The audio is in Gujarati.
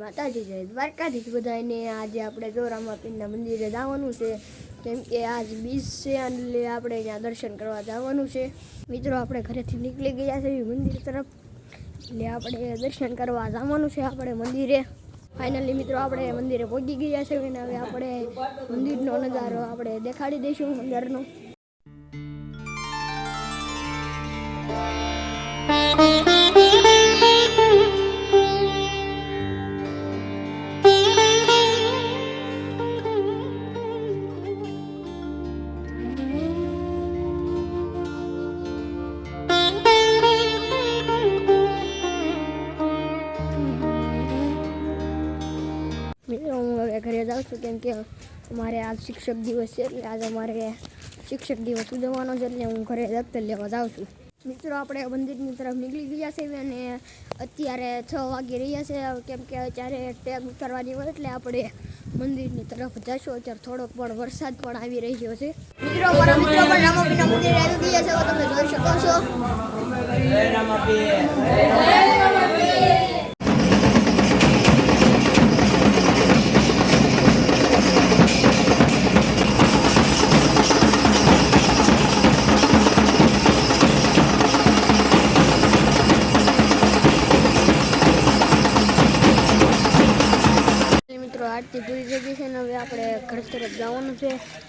માતાજી જય દ્વારકાધીશ બધાને આજે આપણે જો રામાપીરના મંદિરે જવાનું છે કેમ કે આજ બીજ છે એટલે આપણે ત્યાં દર્શન કરવા જવાનું છે મિત્રો આપણે ઘરેથી નીકળી ગયા છે મંદિર તરફ એટલે આપણે દર્શન કરવા જવાનું છે આપણે મંદિરે ફાઇનલી મિત્રો આપણે મંદિરે પહોંચી ગયા છે અને હવે આપણે મંદિરનો નજારો આપણે દેખાડી દઈશું અંદરનો મિત્રો હું હવે ઘરે જાઉં છું કેમ કે અમારે આજ શિક્ષક દિવસ છે એટલે આજે અમારે શિક્ષક દિવસ ઉજવવાનો છે એટલે હું ઘરે દફતર લેવા જાઉં છું મિત્રો આપણે મંદિરની તરફ નીકળી ગયા છે અને અત્યારે 6 વાગી રહ્યા છે કેમ કે અત્યારે ટેગ ઉતારવાની હોય એટલે આપણે મંદિરની તરફ જઈશું અત્યારે થોડોક પણ વરસાદ પણ આવી રહ્યો છે મિત્રો અમારા મિત્રો પણ રામાપીરના મંદિરે આવી ગયા છે તો તમે જોઈ શકો છો આરતી પૂરી થઈ ગઈ છે ને હવે આપણે ઘર તરફ જવાનું છે